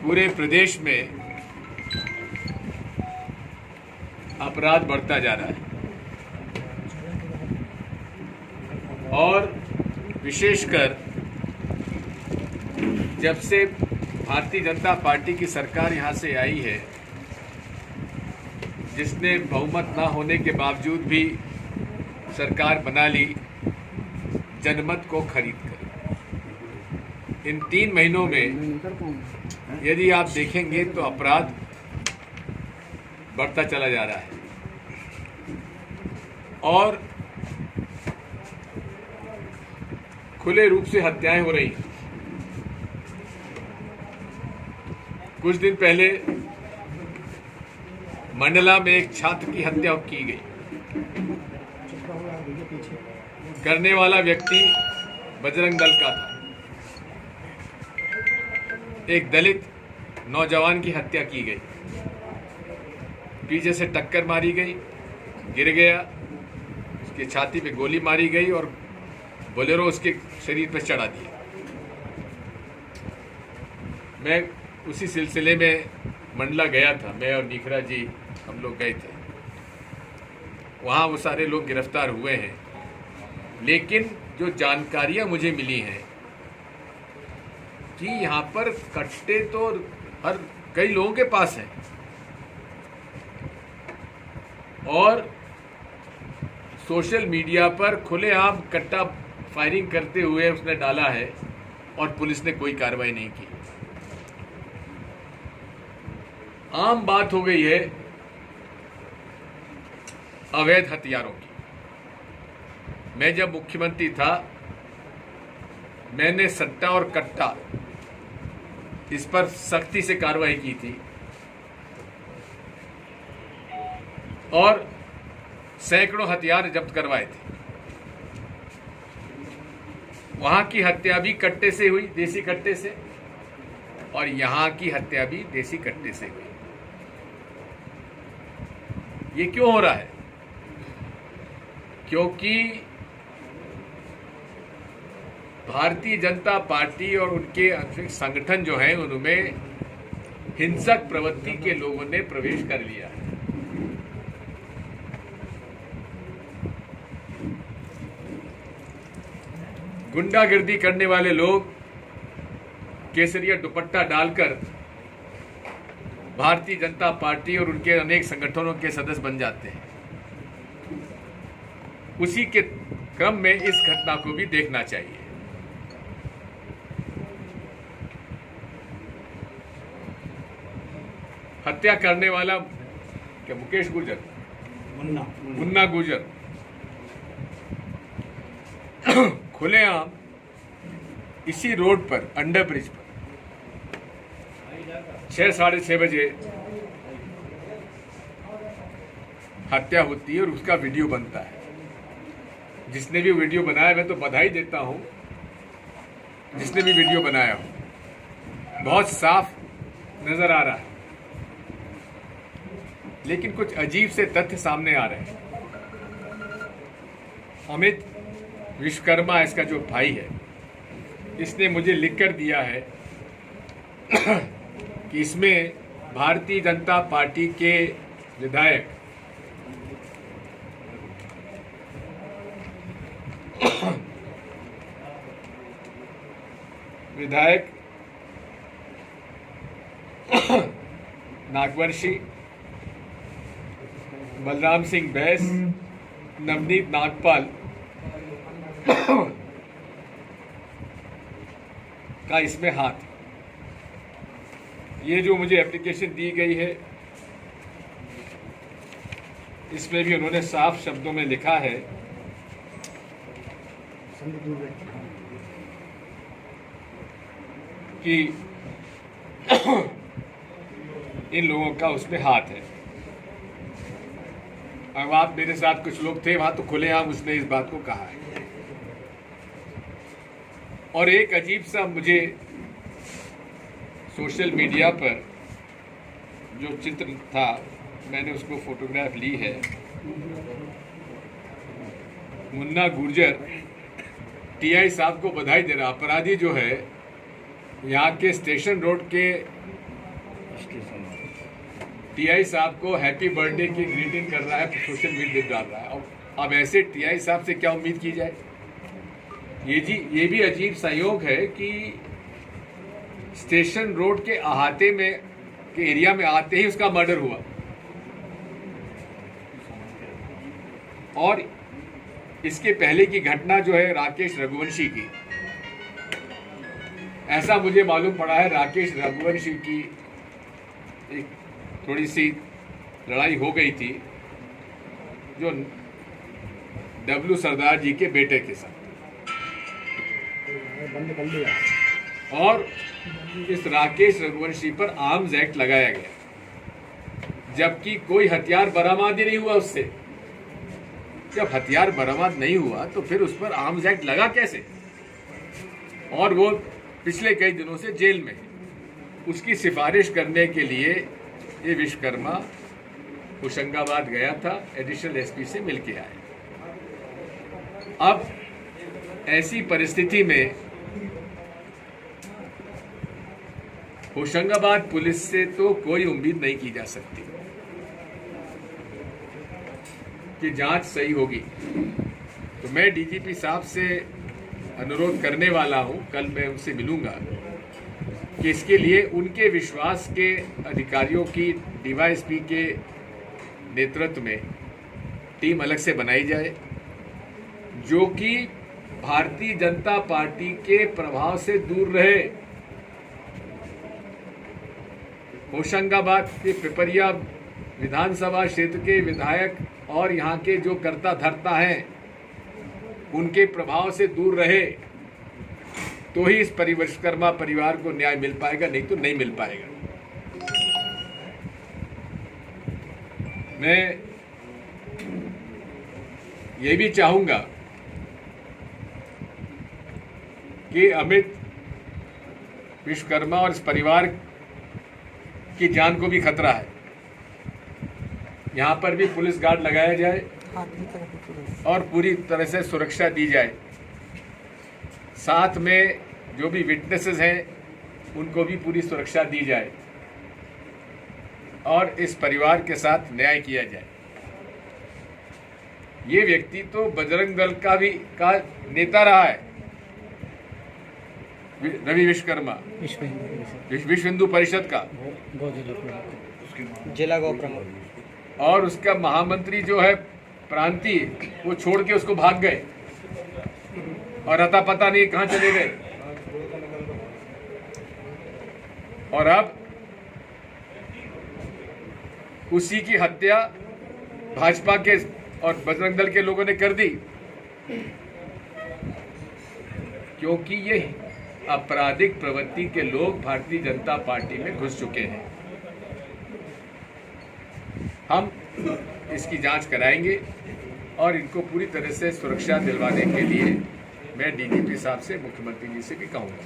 पूरे प्रदेश में अपराध बढ़ता जा रहा है और विशेषकर जब से भारतीय जनता पार्टी की सरकार यहाँ से आई है, जिसने बहुमत ना होने के बावजूद भी सरकार बना ली जनमत को खरीद कर। इन 3 महीनों में यदि आप देखेंगे तो अपराध बढ़ता चला जा रहा है और खुले रूप से हत्याएं हो रही हैं। कुछ दिन पहले मंडला में एक छात्र की हत्या की गई। करने वाला व्यक्ति बजरंग दल का था। एक दलित नौजवान की हत्या की गई, पीछे से टक्कर मारी गई, गिर गया, उसकी छाती पे गोली मारी गई और बोलेरो उसके शरीर पर चढ़ा दिया। मैं उसी सिलसिले में मंडला गया था, मैं और निखरा जी हम लोग गए थे। वहाँ वो सारे लोग गिरफ्तार हुए हैं, लेकिन जो जानकारियाँ मुझे मिली हैं कि यहाँ पर कट्टे तो हर कई लोगों के पास हैं और सोशल मीडिया पर खुलेआम कट्टा फायरिंग करते हुए उसने डाला है और पुलिस ने कोई कार्रवाई नहीं की। आम बात हो गई है अवैध हथियारों की। मैं जब मुख्यमंत्री था, मैंने सट्टा और कट्टा इस पर सख्ती से कार्रवाई की थी और सैकड़ों हथियार जब्त करवाए थे। वहां की हत्या भी कट्टे से हुई, देसी कट्टे से, और यहां की हत्या भी देसी कट्टे से हुई। ये क्यों हो रहा है? क्योंकि भारतीय जनता पार्टी और उनके संगठन जो हैं उनमें हिंसक प्रवृत्ति के लोगों ने प्रवेश कर लिया है। गुंडागर्दी करने वाले लोग केसरिया दुपट्टा डालकर भारतीय जनता पार्टी और उनके अनेक संगठनों के सदस्य बन जाते हैं। उसी के क्रम में इस घटना को भी देखना चाहिए। हत्या करने वाला क्या मुकेश गुर्जर, मुन्ना गुर्जर खुलेआम इसी रोड पर, अंडर ब्रिज पर 6 साढ़े 6 बजे हत्या होती है और उसका वीडियो बनता है। जिसने भी वीडियो बनाया, मैं तो बधाई देता हूं जिसने भी वीडियो बनाया हो, बहुत साफ नजर आ रहा है। लेकिन कुछ अजीब से तथ्य सामने आ रहे हैं। अमित विश्वकर्मा, इसका जो भाई है, इसने मुझे लिखकर दिया है कि इसमें भारतीय जनता पार्टी के विधायक नागवर्षी, बलराम सिंह बैस, नवनीत नागपाल का इसमें हाथ। ये जो मुझे एप्लीकेशन दी गई है, इसमें भी उन्होंने साफ शब्दों में लिखा है कि इन लोगों का उसमें हाथ है। अब आप मेरे साथ कुछ लोग थे वहां, तो खुलेआम उसने इस बात को कहा है। और एक अजीब सा मुझे सोशल मीडिया पर जो चित्र था, मैंने उसको फोटोग्राफ ली है। मुन्ना गुर्जर टीआई साहब को बधाई दे रहा। अपराधी जो है यहाँ के स्टेशन रोड के टीआई साहब को हैप्पी बर्थडे की ग्रीटिंग कर रहा है, सोशल मीडिया डाल रहा है। अब ऐसे टीआई साहब से क्या उम्मीद की जाए? ये भी अजीब संयोग है कि स्टेशन रोड के अहाते में के एरिया में आते ही उसका मर्डर हुआ और इसके पहले की घटना जो है राकेश रघुवंशी की, ऐसा मुझे मालूम पड़ा है राकेश रघुवंशी की एक थोड़ी सी लड़ाई हो गई थी जो डब्लू सरदार जी के बेटे के साथ, और इस राकेश रघुवंशी पर आर्म्स एक्ट लगाया गया जबकि कोई हथियार बरामद ही नहीं हुआ उससे। जब हथियार बरामद नहीं हुआ तो फिर उस पर आर्म्स एक्ट लगा कैसे? और वो पिछले कई दिनों से जेल में है। उसकी सिफारिश करने के लिए ये विश्वकर्मा होशंगाबाद गया था, एडिशनल एसपी से मिलके आए। अब ऐसी परिस्थिति में होशंगाबाद पुलिस से तो कोई उम्मीद नहीं की जा सकती कि जांच सही होगी। तो मैं डीजीपी साहब से अनुरोध करने वाला हूं, कल मैं उनसे मिलूंगा, कि इसके लिए उनके विश्वास के अधिकारियों की डीवाईएसपी के नेतृत्व में टीम अलग से बनाई जाए जो कि भारतीय जनता पार्टी के प्रभाव से दूर रहे। होशंगाबाद के पिपरिया विधानसभा क्षेत्र के विधायक और यहाँ के जो कर्ता धर्ता हैं उनके प्रभाव से दूर रहे तो ही इस विश्वकर्मा परिवार को न्याय मिल पाएगा, नहीं तो नहीं मिल पाएगा। मैं ये भी चाहूंगा कि अमित विश्वकर्मा और इस परिवार की जान को भी खतरा है, यहाँ पर भी पुलिस गार्ड लगाया जाए और पूरी तरह से सुरक्षा दी जाए। साथ में जो भी विटनेसेस हैं उनको भी पूरी सुरक्षा दी जाए और इस परिवार के साथ न्याय किया जाए। ये व्यक्ति तो बजरंग दल का नेता रहा है, रवि विश्वकर्मा, विश्व हिंदू परिषद का जिला गौ प्रमुख, और उसका महामंत्री जो है प्रांतीय, वो छोड़ के उसको भाग गए और अता पता नहीं कहां चले गए। और अब उसी की हत्या भाजपा के और बजरंग दल के लोगों ने कर दी क्योंकि ये आपराधिक प्रवृत्ति के लोग भारतीय जनता पार्टी में घुस चुके हैं। हम इसकी जांच कराएंगे और इनको पूरी तरह से सुरक्षा दिलवाने के लिए मैं डीजीपी साहब से, मुख्यमंत्री जी से भी कहूंगा।